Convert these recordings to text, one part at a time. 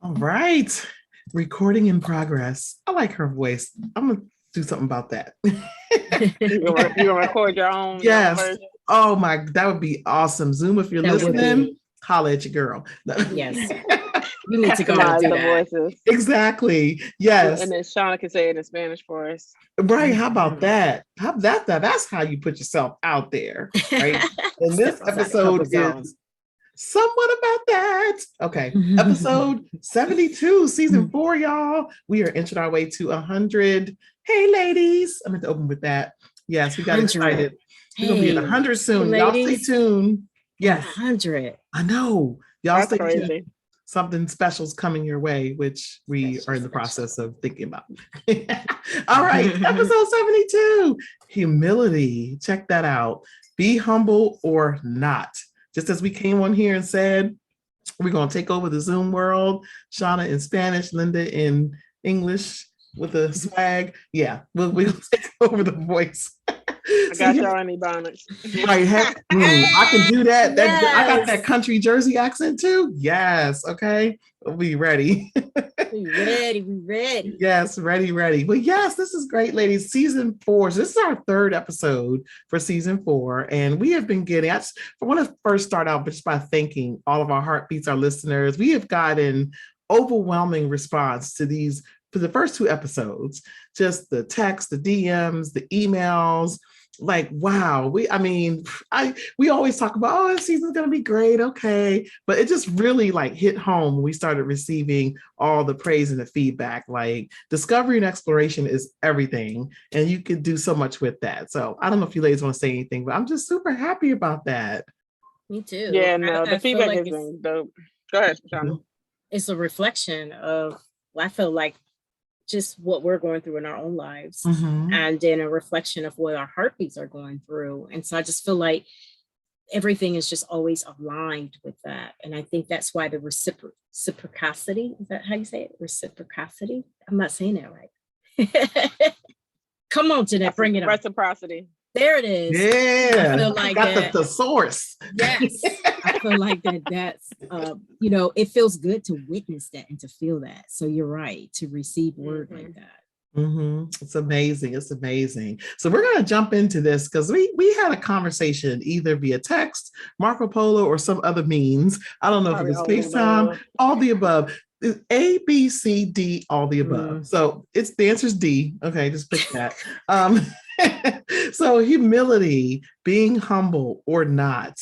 All right. Recording in progress. I like her voice. I'm going to do something about that. You gonna record your own Yes. version? Oh my, that would be awesome. Zoom, if you're That would listening, be. holla at your girl. Yes. We need to go and Customize do the that. voices. Exactly. Yes. And then Shauna can say it in Spanish for us. Right. How about Mhm. that? How that's how you put yourself out there, right? And Step this outside the episode comfort zone. is somewhat about that. Okay. Episode 72, season 4, y'all. We are inching our way to 100. Hey, ladies. I'm going to open with that. Yes, we got 100. excited. We're going to be at Hey, 100 soon. hey, Y'all stay ladies. tuned. Yes, 100. I know. Y'all That's stay tuned. crazy. Something special's coming your way, which we Special, are in the special. process of thinking about. All right, episode 72, humility. Check that out. Be humble or not. Just as we came on here and said, we're going to take over the Zoom world. Shauna in Spanish, Linda in English with a swag. Yeah, we'll take over the voice. I got y'all in Ebonics. Right. I can do that. I got Yes. that country Jersey accent too. Yes. Okay. We'll be ready. We ready. Yes, ready. But yes, this is great, ladies. Season 4. So this is our 3rd episode for season 4. And we have been getting, I want to first start out just by thanking all of our heartbeats, our listeners. We have gotten overwhelming response to these, for the first 2 episodes, just the text, the DMs, the emails. Like, wow, we always talk about, oh, this season's gonna be great, okay, but it just really like hit home when we started receiving all the praise and the feedback. Like, discovery and exploration is everything, and you can do so much with that. So I don't know if you ladies want to say anything, but I'm just super happy about that. Me too. Yeah, no, the I feel feedback like has been dope. Go ahead, Shauna. it's a reflection of, I feel like, just what we're going through in our own lives, and then a reflection of what our heartbeats are going through. And so I just feel like everything is just always aligned with that. And I think that's why the reciprocity, is that how you say it? Reciprocity? I'm not saying that right. Come on, Jeanette, bring it up. Reciprocity. There it is. Yeah, I feel like got that. the source. Yes, I feel like that's it feels good to witness that and to feel that. So you're right, to receive word like that. It's amazing. It's amazing. So we're going to jump into this because we had a conversation either via text, Marco Polo, or some other means. I don't know if it was FaceTime, all the above. A, B, C, D, all the above. So the answer is D. Okay, just pick that. So humility, being humble or not.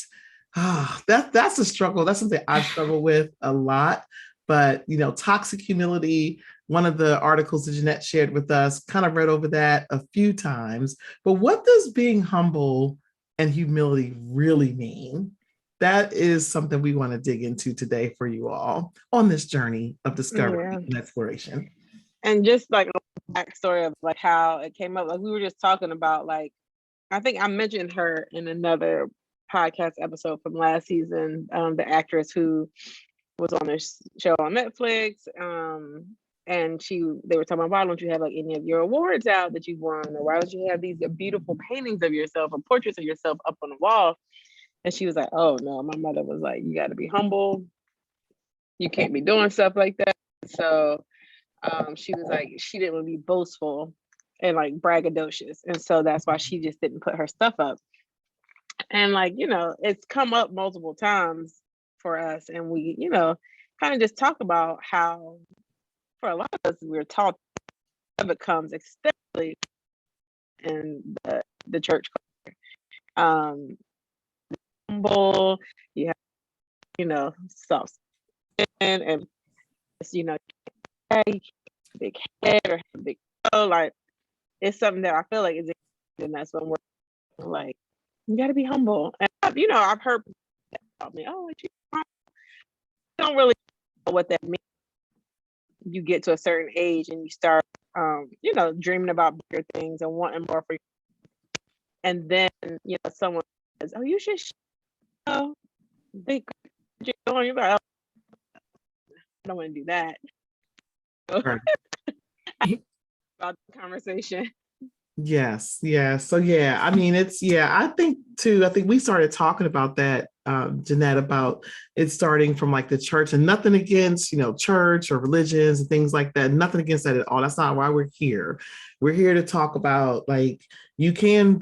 That's a struggle. That's something I've struggled with a lot. But toxic humility, one of the articles that Jeanette shared with us, kind of read over that a few times. But what does being humble and humility really mean? That is something we want to dig into today for you all on this journey of discovery and exploration. And just like a backstory of like how it came up, like we were just talking about, like, I think I mentioned her in another podcast episode from last season, the actress who was on this show on Netflix, and they were talking about, why don't you have like any of your awards out that you've won, or why don't you have these beautiful paintings of yourself or portraits of yourself up on the wall? And she was like, oh no, my mother was like, you got to be humble, you can't be doing stuff like that. So she was like, she didn't want to be boastful and like braggadocious, and so that's why she just didn't put her stuff up. And like, it's come up multiple times for us, and we kind of just talk about how for a lot of us we're taught it comes, especially in the church culture. Humble, you have soft skin, and big head or big toe. Like, it's something that I feel like is, and that's when we're like, you got to be humble. And I've heard about me, oh, you don't really know what that means. You get to a certain age and you start dreaming about bigger things and wanting more for you. And then someone says, oh, you should big, you're like, oh, I don't want to do that. Right. About the conversation. Yes. So I think we started talking about that Jeanette, about it starting from like the church, and nothing against, church or religions and things like that. Nothing against that at all. That's not why we're here. We're here to talk about like you can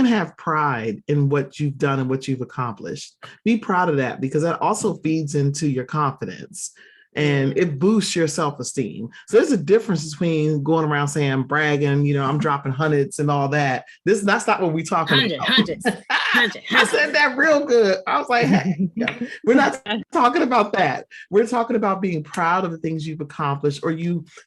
have pride in what you've done and what you've accomplished. Be proud of that, because that also feeds into your confidence. And it boosts your self-esteem. So there's a difference between going around saying I'm bragging, I'm dropping hundreds and all that. That's not what we're talking about. Hundreds. I said that real good. I was like, hey, we're not talking about that. We're talking about being proud of the things you've accomplished, or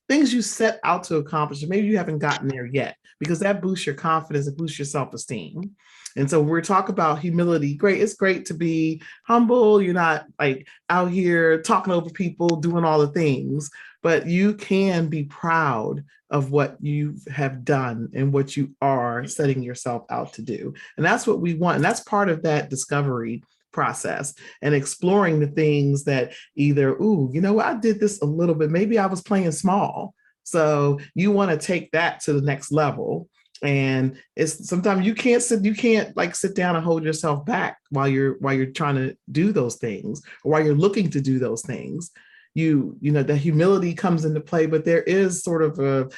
things you set out to accomplish, and maybe you haven't gotten there yet, because that boosts your confidence, it boosts your self-esteem. And so we're talking about humility. Great. It's great to be humble. You're not like out here talking over people, doing all the things, but you can be proud of what you have done and what you are setting yourself out to do. And that's what we want. And that's part of that discovery process, and exploring the things that either, I did this a little bit, maybe I was playing small. So you want to take that to the next level. And it's sometimes you can't like sit down and hold yourself back while you're trying to do those things, or while you're looking to do those things. The humility comes into play, but there is sort of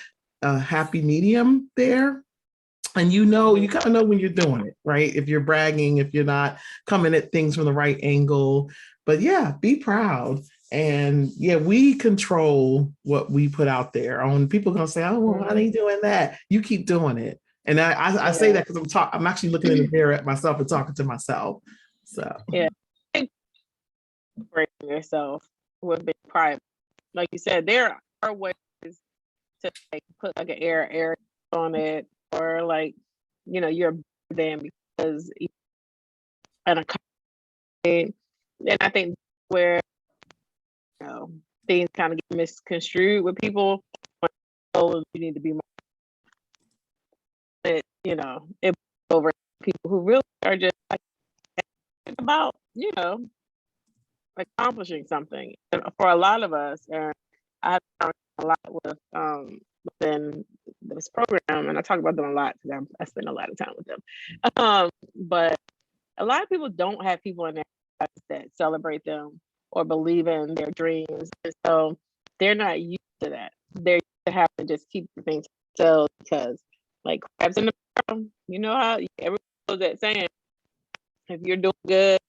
a happy medium there. And you kind of know when you're doing it, right? If you're bragging, if you're not coming at things from the right angle. But yeah, be proud. And yeah, we control what we put out there. When people are gonna say, "Oh, well, why are they doing that?" You keep doing it. And I say that because I'm actually looking in the mirror at myself and talking to myself. So yeah, breaking yourself with being private. Like you said, there are ways to like put like an air on it, or like you're then because and I think where things kind of get misconstrued with people. You need to be more, it over people who really are just like about accomplishing something. And for a lot of us, and I have found a lot with within this program, and I talk about them a lot because I spend a lot of time with them. But a lot of people don't have people in their lives that celebrate them or believe in their dreams, and so they're not used to that. They're used to have to just keep the things to themselves, because like crabs in the barrel, how everyone knows that saying. If you're doing good,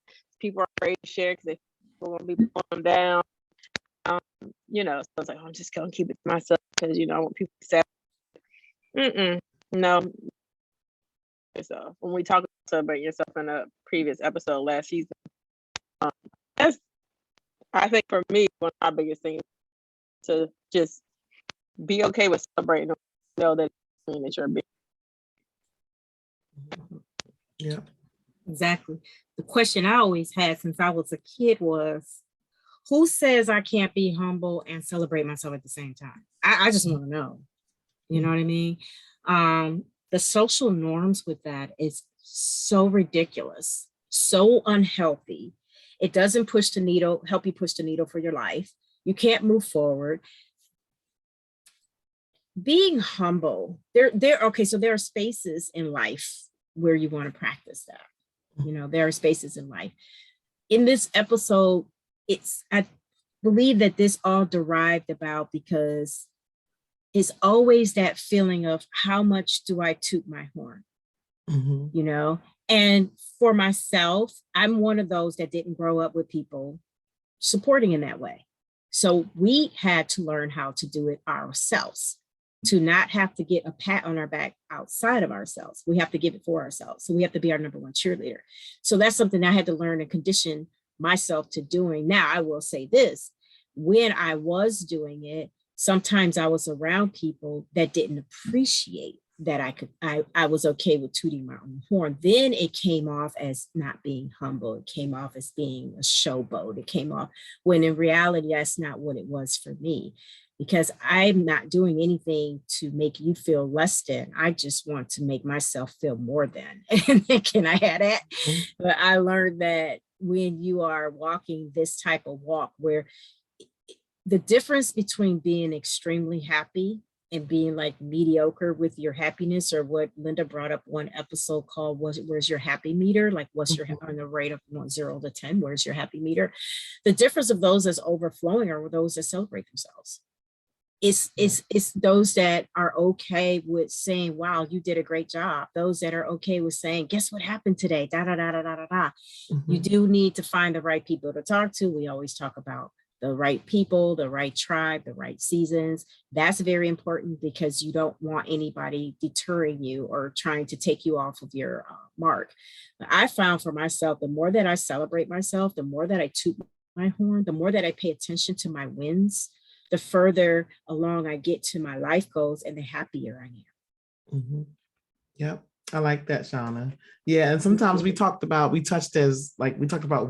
people are afraid to share because they will be pulling them down. So it's like, I'm just gonna keep it to myself because I want people to say, no. So when we talk about celebrating yourself in a previous episode last season, that's, I think for me, one of my biggest things to just be okay with celebrating, know that you're big. Yeah. Exactly. The question I always had since I was a kid was, who says I can't be humble and celebrate myself at the same time? I just want to know. You know what I mean? The social norms with that is so ridiculous, so unhealthy. It doesn't help you push the needle for your life. You can't move forward. Being humble, so there are spaces in life where you want to practice that. There are spaces in life. In this episode, I believe that this all derived about because it's always that feeling of how much do I toot my horn, and for myself, I'm one of those that didn't grow up with people supporting in that way. So we had to learn how to do it ourselves, to not have to get a pat on our back outside of ourselves. We have to give it for ourselves. So we have to be our number one cheerleader. So that's something I had to learn and condition myself to doing. Now, I will say this, when I was doing it, sometimes I was around people that didn't appreciate that I was okay with tooting my own horn. Then it came off as not being humble. It came off as being a showboat. It came off when in reality, that's not what it was for me. Because I'm not doing anything to make you feel less than. I just want to make myself feel more than. And can I have that? But I learned that when you are walking this type of walk, where the difference between being extremely happy and being like mediocre with your happiness, or what Linda brought up one episode called where's your happy meter? Like what's your on the rate of 0 to 10, where's your happy meter? The difference of those that's overflowing are those that celebrate themselves. It's those that are okay with saying, wow, you did a great job. Those that are okay with saying, guess what happened today? Da da da da da da da. You do need to find the right people to talk to. We always talk about the right people, the right tribe, the right seasons. That's very important, because you don't want anybody deterring you or trying to take you off of your mark. But I found for myself, the more that I celebrate myself, the more that I toot my horn, the more that I pay attention to my wins, the further along I get to my life goals, and the happier I am. Yep. I like that, Shauna. Yeah. And sometimes we touched about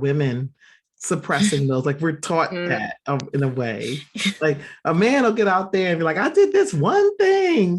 women suppressing those, like we're taught that in a way. Like a man will get out there and be like, I did this one thing,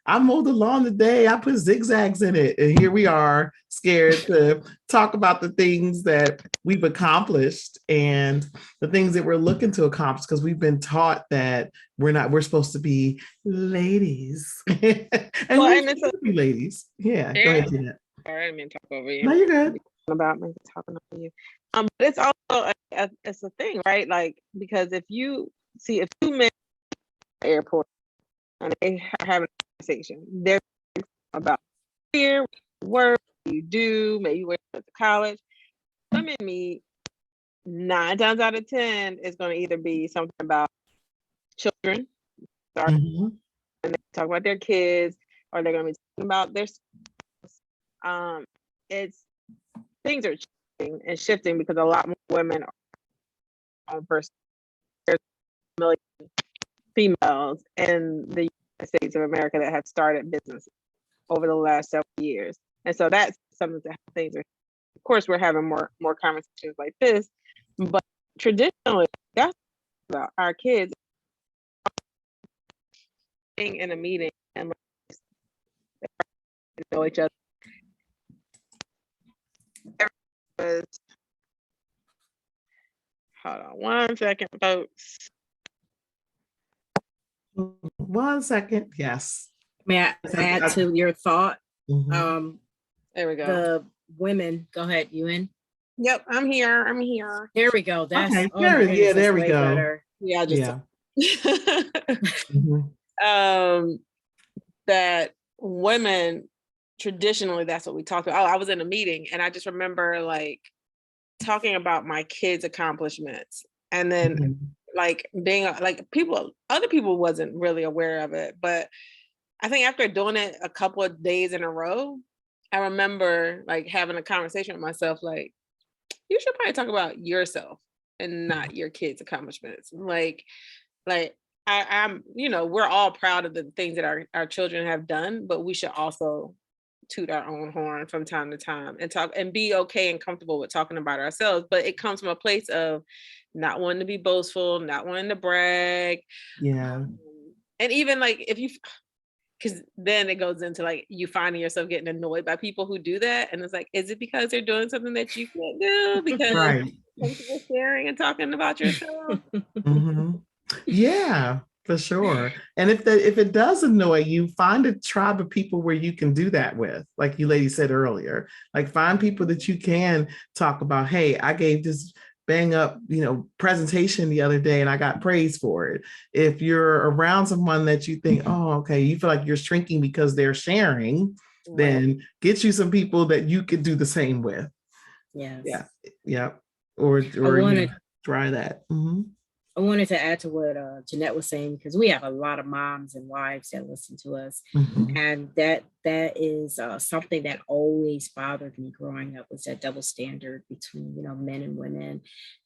I mowed the lawn today, I put zigzags in it, and here we are scared to talk about the things that we've accomplished and the things that we're looking to accomplish, because we've been taught that we're supposed to be ladies. And we're supposed to be ladies. Yeah, go ahead, Jeanette. Sorry, I didn't mean to talk over you. No, you're good. About me talking over you. But it's also it's a thing, right? Like, because if you see two men at the airport and they are having a conversation, they're about career, work, you do, maybe you went to college. Women meet 9 times out of 10 is going to either be something about children, and they talk about their kids, or they're going to be talking about their it's things are changing and shifting, because a lot more women are versus million females in the United States of America that have started businesses over the last several years. And so that's something that things are, of course, we're having more conversations like this, but traditionally, that's about our kids being in a meeting and know each other. Hold on 1 second, folks. 1 second. Yes. May I add to your thought? There we go. The women, go ahead, you in? Yep, I'm here. There we go. That's okay. There we go. Better. Yeah, that women traditionally, that's what we talked about. I was in a meeting and I just remember like talking about my kids' accomplishments, and then like being like other people wasn't really aware of it, but I think after doing it a couple of days in a row, I remember like having a conversation with myself, like, you should probably talk about yourself and not your kids' accomplishments. Like I'm, we're all proud of the things that our children have done, but we should also toot our own horn from time to time and talk and be okay and comfortable with talking about ourselves. But it comes from a place of not wanting to be boastful, not wanting to brag. Yeah. And even like because then it goes into like you finding yourself getting annoyed by people who do that. And it's like, is it because they're doing something that you can't do? Because you're sharing and talking about yourself. Yeah, for sure. And if it does annoy you, find a tribe of people where you can do that with, like you ladies said earlier. Like find people that you can talk about, hey, I gave this bang up, presentation the other day and I got praise for it. If you're around someone that you think, oh, okay, you feel like you're shrinking because they're sharing, then get you some people that you could do the same with. Yes. Yeah. Or try that. I wanted to add to what Jeanette was saying, because we have a lot of moms and wives that listen to us. And that is something that always bothered me growing up, was that double standard between, men and women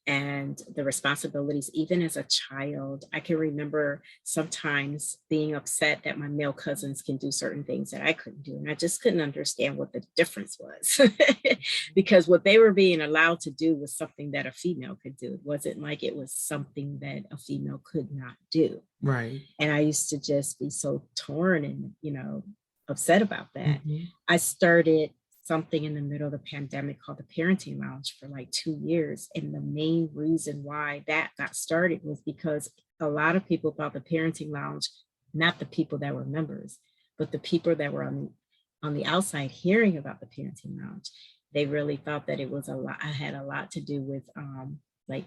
and the responsibilities. Even as a child, I can remember sometimes being upset that my male cousins can do certain things that I couldn't do. And I just couldn't understand what the difference was because what they were being allowed to do was something that a female could do. It wasn't like it was something that a female could not do. Right. And I used to just be so torn and, upset about that. I started something in the middle of the pandemic called the Parenting Lounge for like 2 years. And the main reason why that got started was because a lot of people thought the Parenting Lounge not the people that were members, but the people that were on the outside hearing about the parenting lounge. They really thought that it was I had a lot to do with like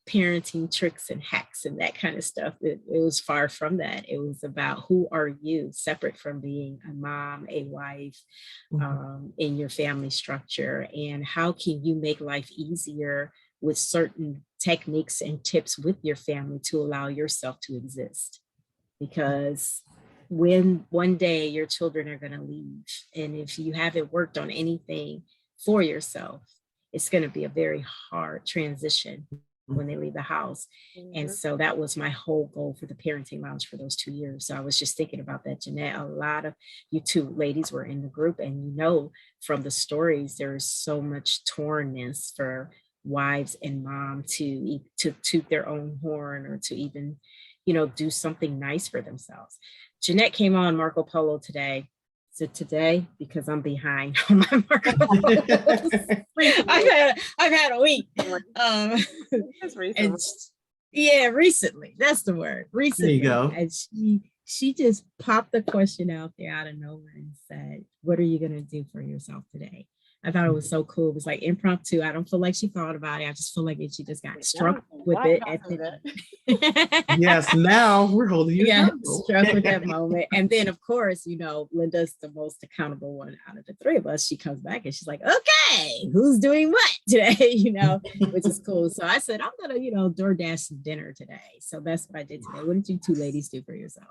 parenting tricks and hacks and that kind of stuff. It was far from that. It was about who are you, separate from being a mom, a wife, in your family structure, and how can you make life easier with certain techniques and tips with your family to allow yourself to exist. Because when one day your children are going to leave, and if you haven't worked on anything for yourself, it's going to be a very hard transition when they leave the house. And so that was my whole goal for the parenting lounge for those 2 years. So I was just thinking about that, Jeanette. A lot of you two ladies were in the group, and you know from the stories there's so much tornness for wives and mom to toot their own horn, or to even, you know, do something nice for themselves. Jeanette came on Marco Polo today. So today, because I'm behind on my Marco Polo. I've had a week. And yeah, recently. That's the word. Recently. There you go. And she just popped the question out there out of nowhere and said, "What are you gonna do for yourself today?" I thought it was so cool. It was like impromptu. I don't feel like she thought about it. I just feel like she just got struck with it. Yes, now we're holding you accountable. Struck with that moment. And then, of course, you know, Linda's the most accountable one out of the three of us. She comes back and she's like, "Okay, who's doing what today?" You know, which is cool. So I said, I'm going to, you know, DoorDash some dinner today. So that's what I did today. What did you two ladies do for yourselves?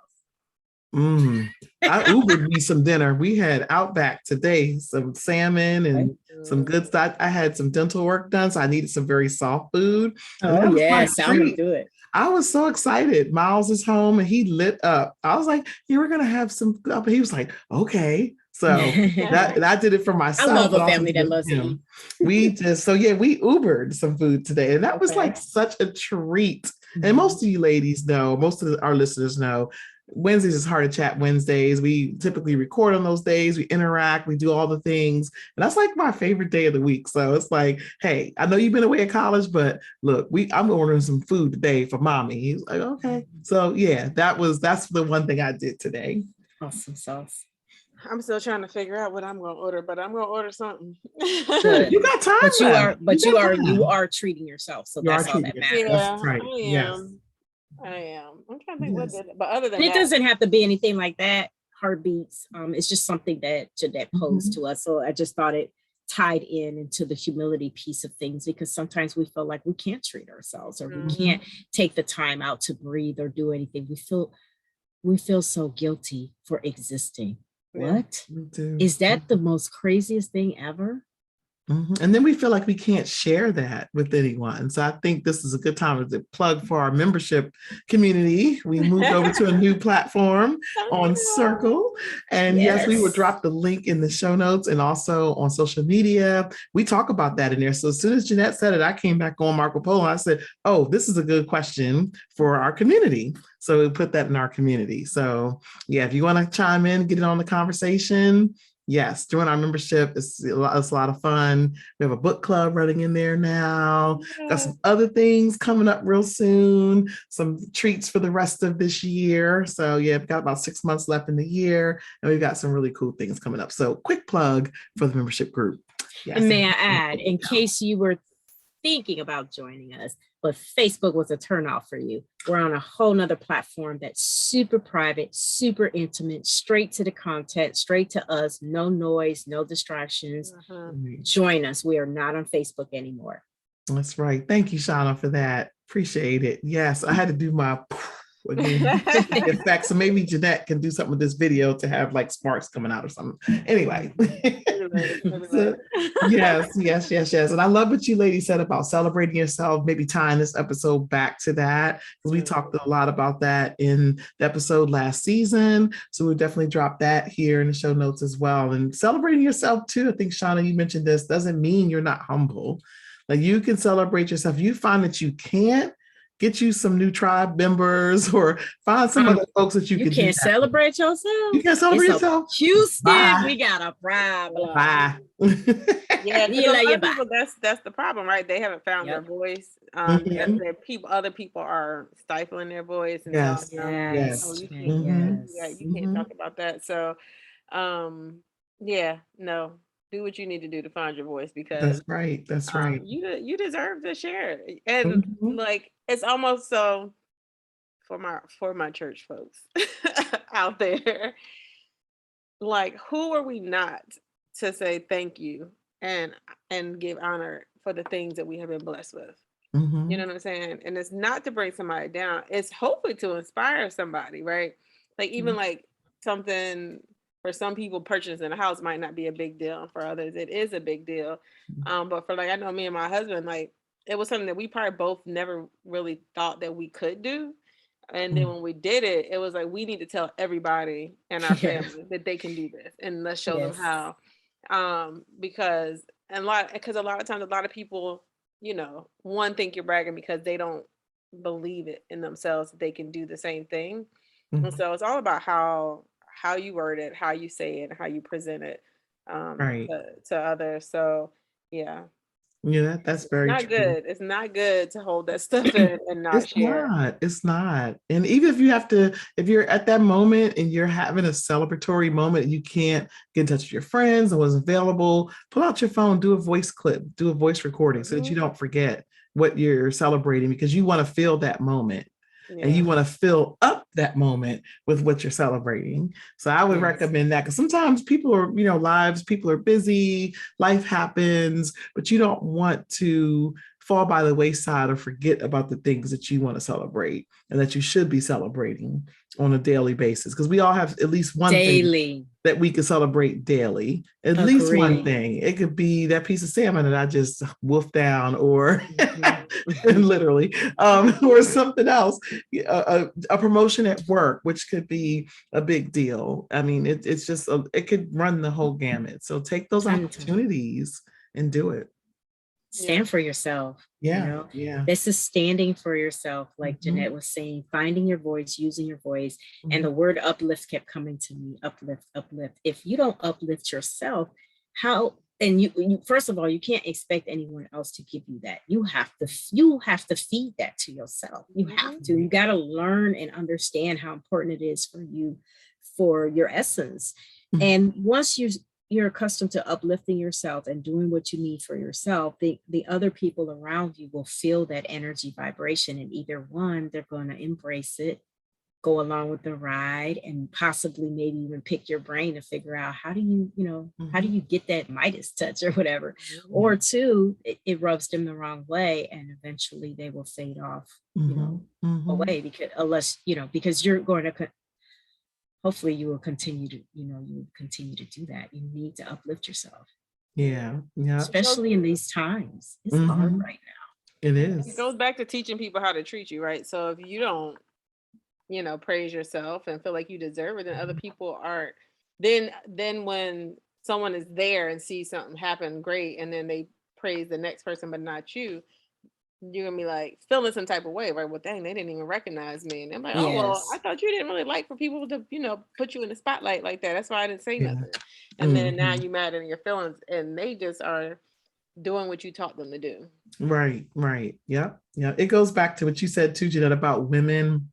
I Ubered me some dinner. We had Outback today, some salmon and some good stuff. I had some dental work done, so I needed some very soft food. Oh yeah, sounded good. I was so excited. Miles is home and he lit up. I was like, "Yeah, we're gonna have some." He was like, "Okay." So that I did it for myself. I love a family that loves him. We Ubered some food today, and that was like such a treat. And most of you ladies know, most of our listeners know, Wednesdays is Heart of Chat Wednesdays. We typically record on those days. We interact. We do all the things. And that's like my favorite day of the week. So it's like, hey, I know you've been away at college, but look, I'm ordering some food today for mommy. He's like, okay. So yeah, that's the one thing I did today. Awesome sauce. I'm still trying to figure out what I'm going to order, but I'm going to order something. You got time. But you are treating yourself. So that's all that matters. Yeah, that's right. Yes. I am. I'm trying to think what did it, but other than it doesn't have to be anything like that. Heartbeats. It's just something that Jeanette posed to us. So I just thought it tied into the humility piece of things, because sometimes we feel like we can't treat ourselves, or we can't take the time out to breathe or do anything. We feel so guilty for existing. What? Is that the most craziest thing ever? And then we feel like we can't share that with anyone. So I think this is a good time to plug for our membership community. We moved over to a new platform on Circle. And yes, we will drop the link in the show notes and also on social media. We talk about that in there. So as soon as Jeanette said it, I came back on Marco Polo. And I said, oh, this is a good question for our community. So we put that in our community. So yeah, if you want to chime in, get in on the conversation, yes, join our membership. It's a lot of fun. We have a book club running in there now. Got some other things coming up real soon. Some treats for the rest of this year. So yeah, we've got about 6 months left in the year, and we've got some really cool things coming up. So quick plug for the membership group. Yes. And may I add, in case you were thinking about joining us, but Facebook was a turnoff for you, we're on a whole nother platform that's super private, super intimate, straight to the content, straight to us, no noise, no distractions. Join us. We are not on Facebook anymore. That's right. Thank you, Shauna, for that. Appreciate it. Yes, I had to do my effects. So maybe Jeanette can do something with this video to have like sparks coming out or something. Anyway. So, yes. And I love what you ladies said about celebrating yourself, maybe tying this episode back to that, because we talked a lot about that in the episode last season. So we'll definitely drop that here in the show notes as well. And celebrating yourself too. I think, Shauna, you mentioned this, doesn't mean you're not humble. Like, you can celebrate yourself. You find that you can't, get you some new tribe members or find some other folks that you can can't celebrate yourself. You can't celebrate yourself. Houston, bye. We got a problem. Bye. Yeah, because a lot of people, that's the problem, right? They haven't found their voice. Other people are stifling their voice and telling them, you can't talk about that. So, do what you need to do to find your voice, because that's right. You deserve to share it. And like, it's almost so for my church folks out there, like, who are we not to say thank you and give honor for the things that we have been blessed with? You know what I'm saying? And it's not to bring somebody down. It's hopefully to inspire somebody, right? Like, even like something for some people, purchasing a house might not be a big deal. For others, it is a big deal. But for, like, I know me and my husband, like, it was something that we probably both never really thought that we could do. And then when we did it, it was like, we need to tell everybody in our family that they can do this, and let's show them how. Because a lot of times, a lot of people, think you're bragging because they don't believe it in themselves that they can do the same thing. And so it's all about how you word it, how you say it, how you present it to others. So yeah. Yeah, that's very not true. good. It's not good to hold that stuff in and not share. It's not. And even if you're at that moment and you're having a celebratory moment and you can't get in touch with your friends and wasn't available, pull out your phone, do a voice clip, do a voice recording so that you don't forget what you're celebrating, because you want to feel that moment. And you want to fill up that moment with what you're celebrating. So I would recommend that, because sometimes people are, people are busy, life happens, but you don't want to fall by the wayside or forget about the things that you want to celebrate and that you should be celebrating on a daily basis. Because we all have at least one thing that we can celebrate daily, at least one thing. It could be that piece of salmon that I just wolfed down, or literally, or something else, a promotion at work, which could be a big deal. I mean, it's just, it could run the whole gamut. So take those opportunities and do it. Stand for yourself. This is standing for yourself, like Jeanette was saying, finding your voice, using your voice. And the word uplift kept coming to me. Uplift. If you don't uplift yourself, how? And you first of all, you can't expect anyone else to give you that. You have to feed that to yourself. You got to learn and understand how important it is for you, for your essence. And once you're accustomed to uplifting yourself and doing what you need for yourself, the other people around you will feel that energy vibration, and either one, they're going to embrace it, go along with the ride, and possibly maybe even pick your brain to figure out how do you get that Midas touch or whatever. Or two, it rubs them the wrong way, and eventually they will fade off, away, because you're going to. Hopefully you will continue to do that. You need to uplift yourself. Yeah. Especially in these times. It's hard right now. It is. It goes back to teaching people how to treat you, right? So if you don't, praise yourself and feel like you deserve it, then other people aren't. Then when someone is there and sees something happen great, and then they praise the next person but not you, you're gonna be like feeling some type of way, right? Well, dang, they didn't even recognize me. And I'm like, oh, well, I thought you didn't really like for people to, put you in the spotlight like that. That's why I didn't say nothing. And then now you mad in your feelings, and they just are doing what you taught them to do. Right. Yeah. It goes back to what you said too, Jeanette, about women.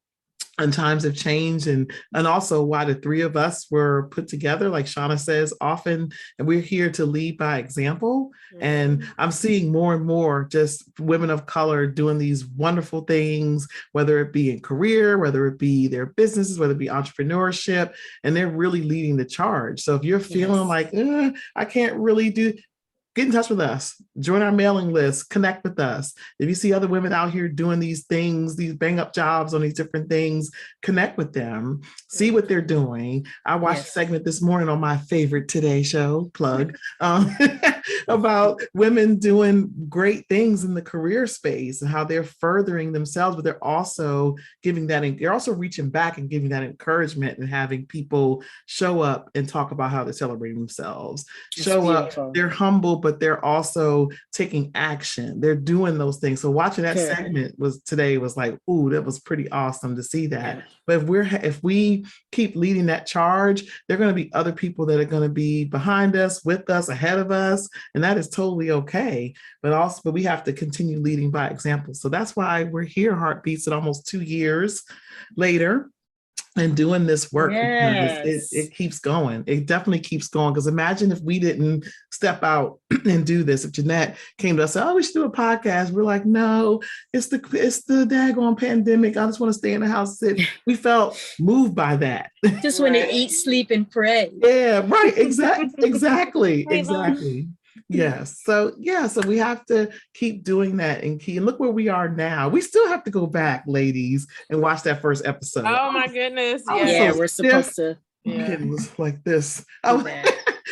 And times have changed, and also why the three of us were put together, like Shauna says often, and we're here to lead by example. And I'm seeing more and more just women of color doing these wonderful things, whether it be in career, whether it be their businesses, whether it be entrepreneurship, and they're really leading the charge. So if you're feeling like, I can't really get in touch with us, join our mailing list, connect with us. If you see other women out here doing these things, these bang up jobs on these different things, connect with them, see what they're doing. I watched a segment this morning on my favorite Today show, plug, about women doing great things in the career space and how they're furthering themselves, but they're also they're also reaching back and giving that encouragement and having people show up and talk about how they're celebrating themselves. Show up, they're humble, but they're also taking action. They're doing those things. So watching that segment today was like, ooh, that was pretty awesome to see that. Yeah. But if we keep leading that charge, there are going to be other people that are going to be behind us, with us, ahead of us, and that is totally okay. But we have to continue leading by example. So that's why we're here, Heartbeats, at almost 2 years later, and doing this work. Yes. It keeps going. It definitely keeps going. Because imagine if we didn't step out and do this. If Jeanette came to us and said, oh, we should do a podcast. We're like, no, it's the daggone pandemic. I just want to stay in the house. We felt moved by that. Just want to eat, sleep, and pray. Yeah, right. Exactly. Yes. So we have to keep doing that and look where we are now. We still have to go back, ladies, and watch that first episode. Oh my goodness. Yeah, we're supposed to. Yeah. It was like this.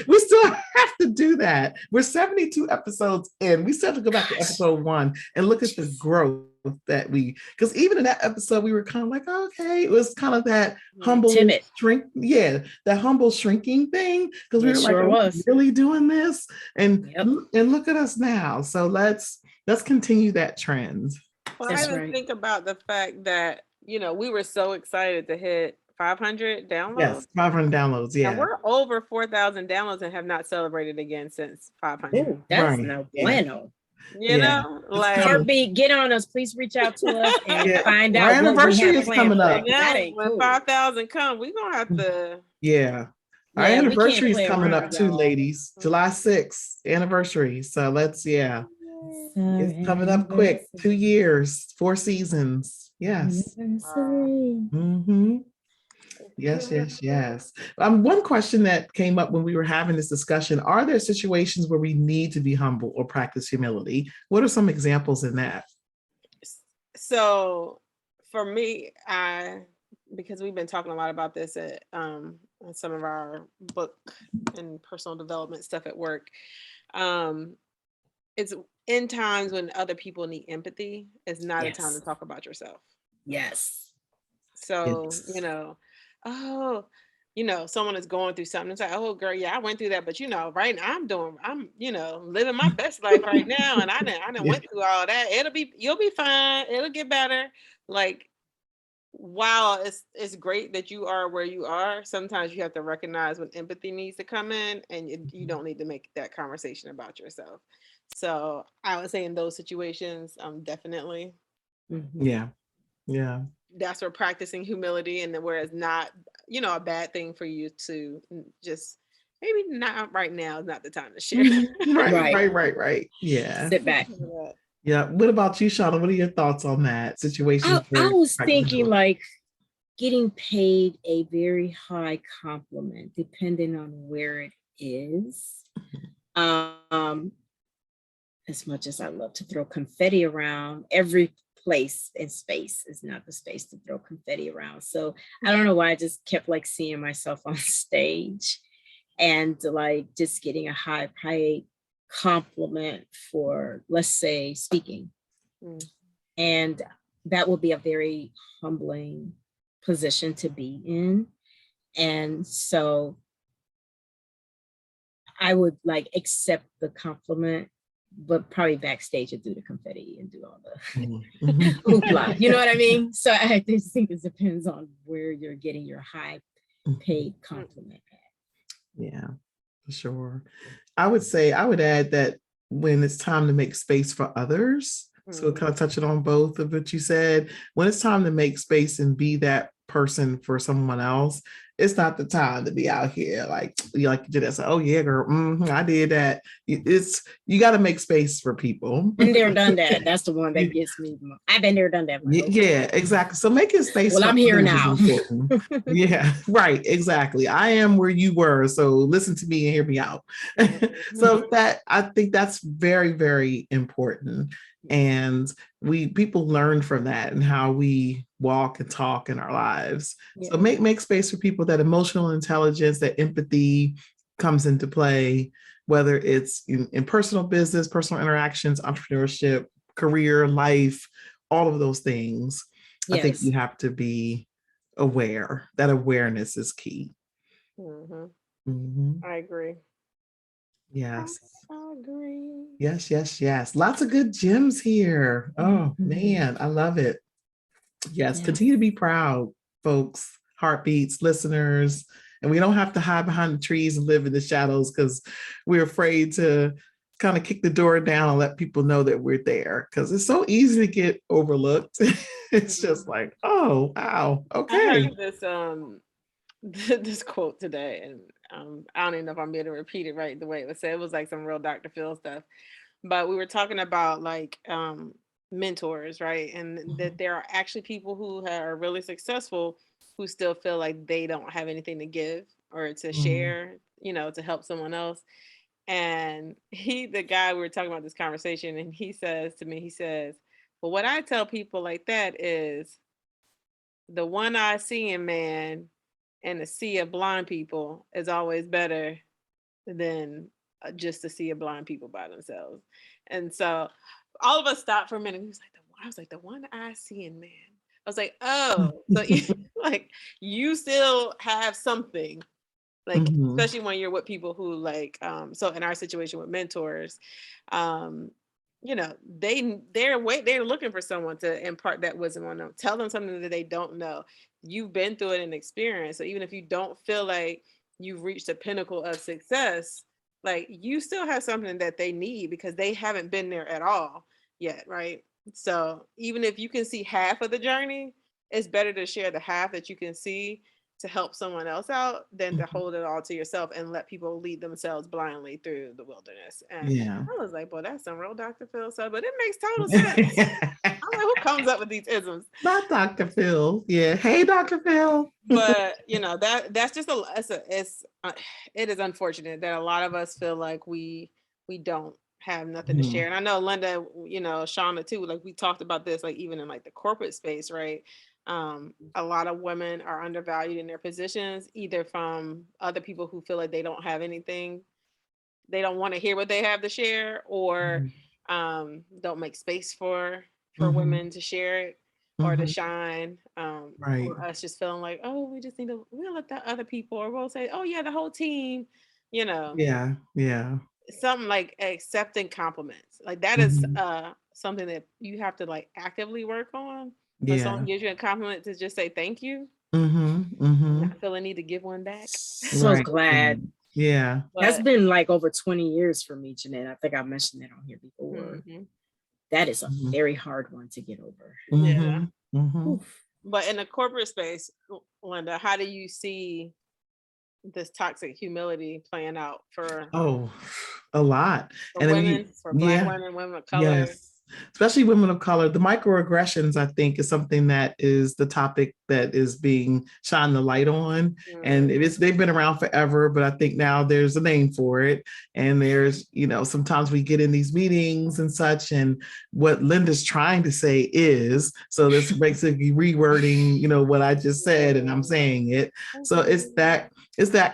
We still have to do that. We're 72 episodes in. We still have to go back to episode 1 and look at the growth that because even in that episode, we were kind of like, okay, it was kind of that humble timid that humble shrinking thing, because we were like, are we really doing this? And look at us now. So let's continue that trend. Well, I even think about the fact that, we were so excited to hit 500 downloads. Yes, 500 downloads. Yeah. And we're over 4,000 downloads and have not celebrated again since 500. Ooh, that's no bueno. You know, like Heartbeat, get on us. Please reach out to us and find out. Our anniversary is coming up. Yeah, when 5,000 come, we're gonna have to. Yeah. Our anniversary is coming up too, ladies. July 6th anniversary. So let's it's coming up quick. 2 years, 4 seasons. Yes. Mm-hmm. Yes. One question that came up when we were having this discussion: are there situations where we need to be humble or practice humility? What are some examples in that? So for me, because we've been talking a lot about this at some of our book and personal development stuff at work, it's in times when other people need empathy, it's not a time to talk about yourself. Yes. So, someone is going through something. It's like, oh girl, I went through that, but right now I'm living my best life right now. And I didn't went through all that. You'll be fine. It'll get better. Like, while it's great that you are where you are, sometimes you have to recognize when empathy needs to come in, and you don't need to make that conversation about yourself. So I would say in those situations, definitely. Yeah. That's where practicing humility, and where it's not, a bad thing for you to just maybe not right now is not the time to share. Right. Yeah. Sit back. Yeah. What about you, Shauna? What are your thoughts on that situation? I was thinking like getting paid a very high compliment, depending on where it is. As much as I love to throw confetti around, every place and space is not the space to throw confetti around. So I don't know why I just kept like seeing myself on stage and like just getting a high compliment for, let's say, speaking. And that will be a very humbling position to be in. And so I would like accept the compliment, but probably backstage and do the confetti and do all the hoopla. You know what I mean? So I just think it depends on where you're getting your high paid compliment at. Yeah, for sure. I would add that when it's time to make space for others, so kind of touching on both of what you said, when it's time to make space and be that person for someone else, it's not the time to be out here like you did that. So, oh yeah, girl, I did that. You got to make space for people. Been there, done that. That's the one that gets me. I've been there, done that. Yeah, exactly. So making space. Well, I'm here now. Yeah, right. Exactly. I am where you were. So listen to me and hear me out. So I think that's very, very important. And people learn from that and how we walk and talk in our lives. So make space for people, that emotional intelligence, that empathy comes into play. whether it's in personal business, personal interactions, entrepreneurship, career, life, all of those things. Yes. I think you have to be aware. That awareness is key. I agree. Yes. I agree. Yes. Lots of good gems here. Oh man, I love it. Yes, continue to be proud, folks, heartbeats, listeners. And we don't have to hide behind the trees and live in the shadows because we're afraid to kind of kick the door down and let people know that we're there, because it's so easy to get overlooked. It's just like, oh, wow. Okay. I heard this this quote today, and I don't even know if I'm able to repeat it right the way it was said. It was like some real Dr. Phil stuff. But we were talking about like mentors, right? And that there are actually people who are really successful who still feel like they don't have anything to give or to share, to help someone else. And the guy, we were talking about this conversation, and he says to me, he says, well, what I tell people like that is the one eye seeing man and a sea of blind people is always better than just to see a blind people by themselves. And so all of us stopped for a minute. I was like, the one eye seeing man. I was like, oh, so like you still have something, like, especially when you're with people who like, so in our situation with mentors, they're looking for someone to impart that wisdom on them, tell them something that they don't know. You've been through it and experienced. So even if you don't feel like you've reached the pinnacle of success, like you still have something that they need because they haven't been there at all yet, right? So even if you can see half of the journey, it's better to share the half that you can see to help someone else out than to hold it all to yourself and let people lead themselves blindly through the wilderness. And I was like, boy, that's some real Dr. Phil stuff, but it makes total sense. I'm like, who comes up with these isms? Not Dr. Phil. Yeah. Hey, Dr. Phil. But that's just it is unfortunate that a lot of us feel like we don't have nothing to share. And I know Linda, Shauna too, like we talked about this, like even in like the corporate space, right? A lot of women are undervalued in their positions, either from other people who feel like they don't have anything, they don't want to hear what they have to share, or don't make space for women to share it or to shine, right. or us just feeling like, oh, we'll let the other people, or we'll say, oh yeah, the whole team, yeah something like accepting compliments, like that is something that you have to like actively work on. When someone gives you a compliment, to just say thank you, not feel a need to give one back. So glad. Yeah, that's been like over 20 years for me, Jeanette. I think I mentioned that on here before. That is a very hard one to get over. Yeah. But in the corporate space, Linda, how do you see this toxic humility playing out for a lot, for women, for Black women, women of color? Yes. Especially women of color. The microaggressions, I think, is something that is the topic that is being shined the light on. And they've been around forever, but I think now there's a name for it. And there's, sometimes we get in these meetings and such, and what Linda's trying to say is, so this basically rewording, what I just said, and I'm saying it. So it's that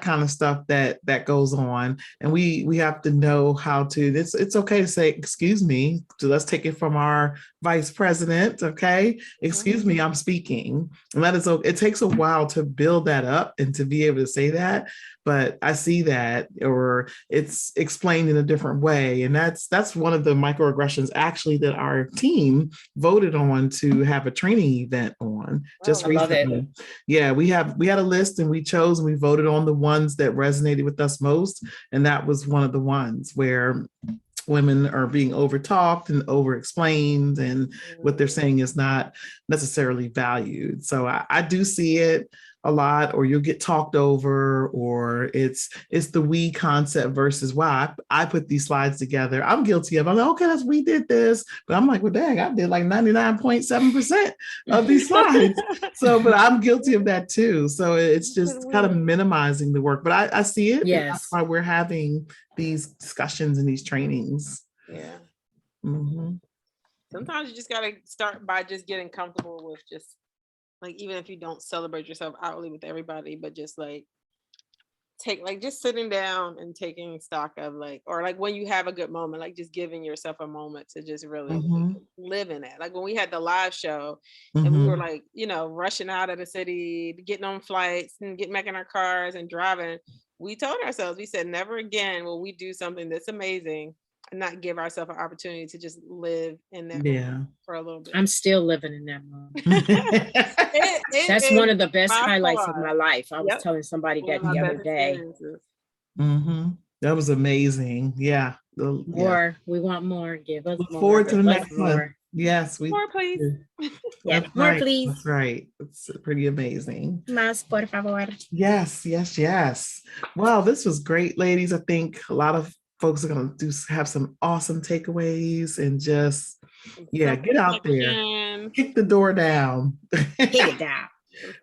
kind of stuff that goes on. And we have to know how to, it's okay to say, excuse me, so let's take it from our vice president. Okay. Excuse me, I'm speaking. And that is, it takes a while to build that up and to be able to say that, but I see that, or it's explained in a different way. And that's one of the microaggressions actually that our team voted on to have a training event on just recently. Yeah, we had a list and we chose and we voted on the ones that resonated with us most. And that was one of the ones where women are being over-talked and over-explained, and what they're saying is not necessarily valued. So I do see it a lot, or you'll get talked over, or it's the we concept versus why I put these slides together. I'm guilty of. I'm like, okay, we did this, but I'm like, well, dang, I did like 99.7% of these slides. So, but I'm guilty of that too. So it's just kind of minimizing the work. But I see it. Yes. That's why we're having these discussions and these trainings. Yeah. Sometimes you just got to start by just getting comfortable with just, like, even if you don't celebrate yourself outwardly with everybody, but just like take like just sitting down and taking stock of like, or like when you have a good moment, like just giving yourself a moment to just really live in it. Like when we had the live show and we were like, rushing out of the city, getting on flights and getting back in our cars and driving, we told ourselves, we said, never again will we do something that's amazing and not give ourselves an opportunity to just live in that moment for a little bit. I'm still living in that moment. That's one of the best highlights of my life. I was telling somebody that the other day. That was amazing. Yeah. More. We want more. Give us Look more. forward to the next one. Yes. More, please. Yeah, more, please. That's right. It's pretty amazing. Más, por favor. Yes. Wow, this was great, ladies. I think a lot of folks are going to have some awesome takeaways and just, get out there. Kick the door down. Kick it down.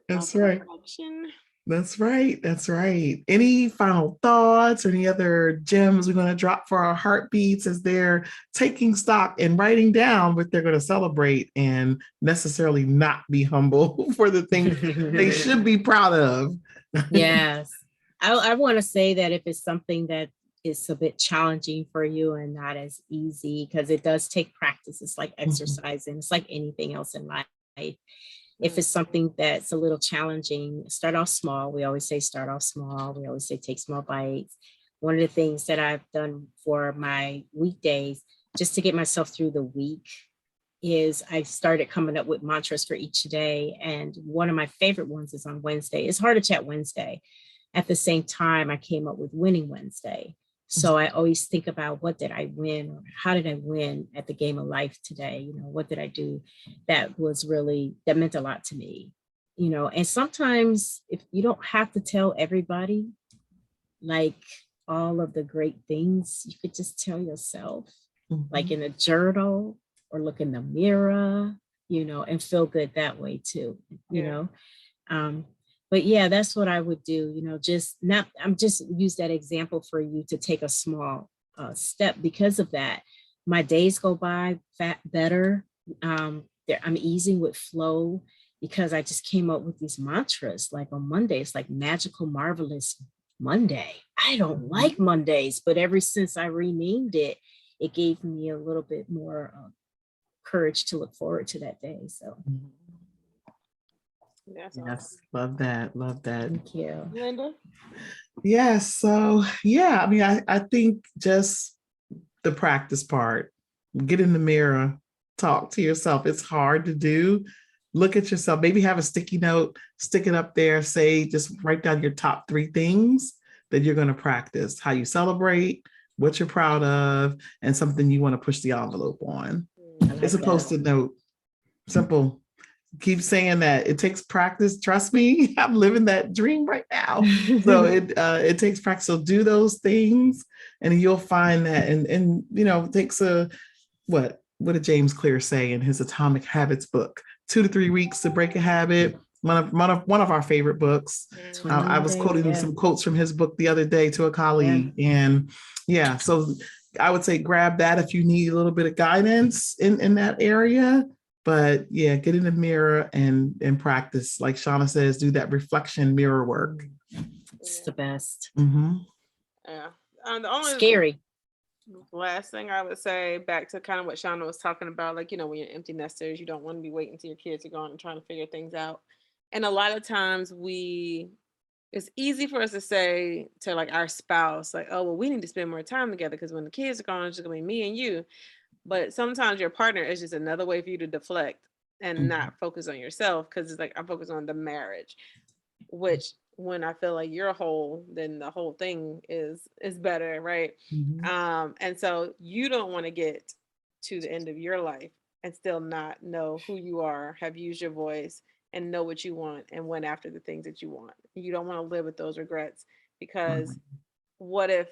That's right. That's right. Any final thoughts or any other gems we're going to drop for our heartbeats as they're taking stock and writing down what they're going to celebrate and necessarily not be humble for the things they should be proud of? Yes. I want to say that if it's something that is a bit challenging for you and not as easy, because it does take practice. It's like exercising. It's like anything else in life. If it's something that's a little challenging, start off small. We always say start off small. We always say take small bites. One of the things that I've done for my weekdays, just to get myself through the week, is I started coming up with mantras for each day. And one of my favorite ones is on Wednesday. It's Heart to Chat Wednesday. At the same time, I came up with Winning Wednesday. So I always think about what did I win, or how did I win at the game of life today? What did I do that meant a lot to me? And sometimes if you don't have to tell everybody like all of the great things, you could just tell yourself, like in a journal or look in the mirror, and feel good that way too, But yeah, that's what I would do, I'm just use that example for you to take a small step. Because of that, my days go by better. I'm easy with flow because I just came up with these mantras. Like on Monday, it's like magical, marvelous Monday. I don't like Mondays, but ever since I renamed it, it gave me a little bit more courage to look forward to that day. So. Yes, love that. Thank you, Linda. Yes, so I think just the practice part, get in the mirror, talk to yourself. It's hard to do. Look at yourself, maybe have a sticky note, stick it up there, just write down your top 3 things that you're going to practice, how you celebrate, what you're proud of, and something you want to push the envelope on. It's a Post-it note, simple. Keep saying that. It takes practice. Trust me, I'm living that dream right now. So it takes practice. So do those things and you'll find that. And it takes what did James Clear say in his Atomic Habits book? 2 to 3 weeks to break a habit. One of our favorite books. I was quoting some quotes from his book the other day to a colleague. And so I would say grab that if you need a little bit of guidance in that area. But get in the mirror and practice. Like Shauna says, do that reflection mirror work. It's the best. Yeah. The only scary. Last thing I would say, back to kind of what Shauna was talking about, like, when you're empty nesters, you don't want to be waiting till your kids are gone and trying to figure things out. And a lot of times it's easy for us to say to like our spouse, like, oh, well, we need to spend more time together because when the kids are gone, it's just gonna be me and you. But sometimes your partner is just another way for you to deflect and not focus on yourself, because it's like I'm focused on the marriage, which when I feel like you're whole, then the whole thing is better, right? And so you don't want to get to the end of your life and still not know who you are, have used your voice, and know what you want and went after the things that you want. You don't want to live with those regrets, because what if,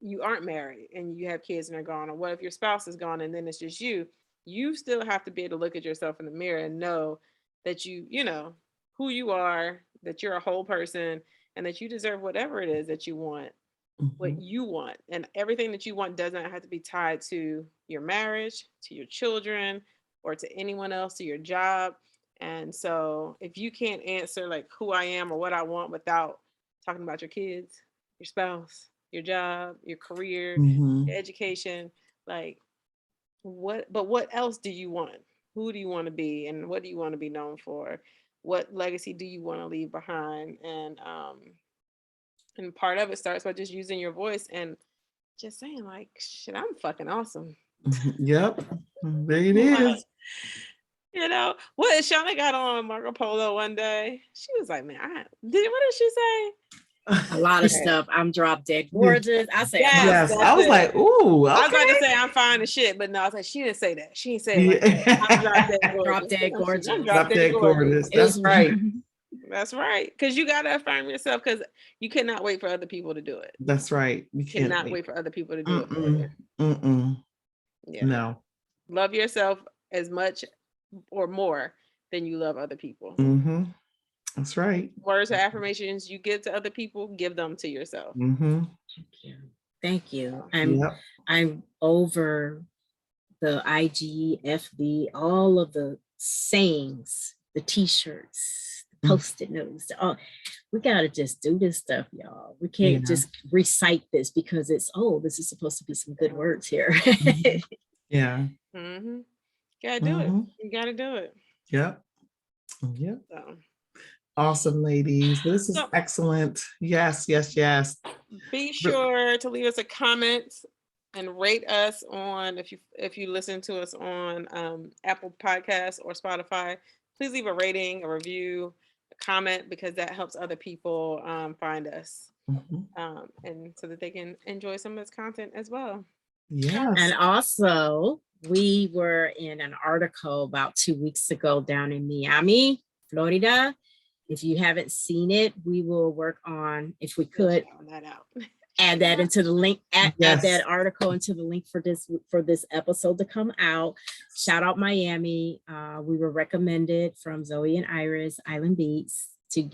you aren't married and you have kids and they're gone, or what if your spouse is gone and then it's just you still have to be able to look at yourself in the mirror and know that you know who you are, that you're a whole person, and that you deserve whatever it is that you want, what you want. And everything that you want doesn't have to be tied to your marriage, to your children, or to anyone else, to your job. And so if you can't answer like who I am or what I want without talking about your kids, your spouse, your job, your career, Mhm. your education, like what else do you want? Who do you want to be, and what do you want to be known for? What legacy do you want to leave behind? And part of it starts by just using your voice and just saying like, shit, I'm fucking awesome. Yep. There it is. You know, what Shauna got on Marco Polo one day. She was like, man, what did she say? A lot of stuff. I'm drop dead gorgeous. I say, yes. I was like, ooh, okay. I was about to say I'm fine as shit, but no, I was like, she didn't say that. She didn't say it like that. I'm drop dead gorgeous. Drop dead gorgeous. That's right. That's right. Because you got to affirm yourself, because you cannot wait for other people to do it. That's right. You cannot wait for other people to do it. Yeah. No. Love yourself as much or more than you love other people. Mm-hmm. That's right. Words of affirmations you give to other people, give them to yourself. Mm-hmm. Thank you. I'm over the IG, FB, all of the sayings, the t-shirts, the post-it notes. We gotta just do this stuff, y'all. We can't just recite this because this is supposed to be some good words here. Yeah. Mm-hmm. Gotta do it. You gotta do it. Yep. So. Awesome, ladies. This is excellent. Yes. Be sure to leave us a comment and rate us on, if you listen to us on Apple Podcasts or Spotify. Please leave a rating, a review, a comment, because that helps other people find us, and so that they can enjoy some of this content as well. Yes. And also, we were in an article about 2 weeks ago down in Miami, Florida. If you haven't seen it, we will work on, if we could, add that into the link, add that article into the link for this episode to come out. Shout out Miami. We were recommended from Zoe and Iris, Island Beats, to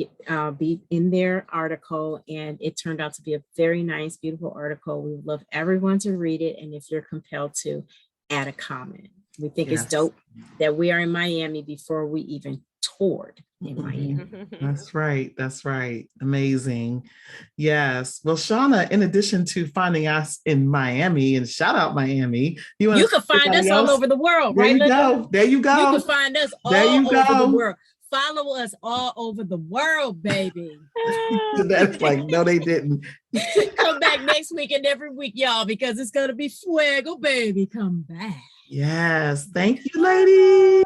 be in their article, and it turned out to be a very nice, beautiful article. We would love everyone to read it, and if you're compelled to, add a comment. We think it's dope that we are in Miami before we even toured in Miami. That's right. Amazing. Yes. Well, Shauna, in addition to finding us in Miami, and shout out Miami, you can find us all over the world, right? There you go. You can find us all over the world. Follow us all over the world, baby. That's like, no, they didn't. Come back next week and every week, y'all, because it's gonna be fuego, baby. Come back. Yes. Thank you, ladies.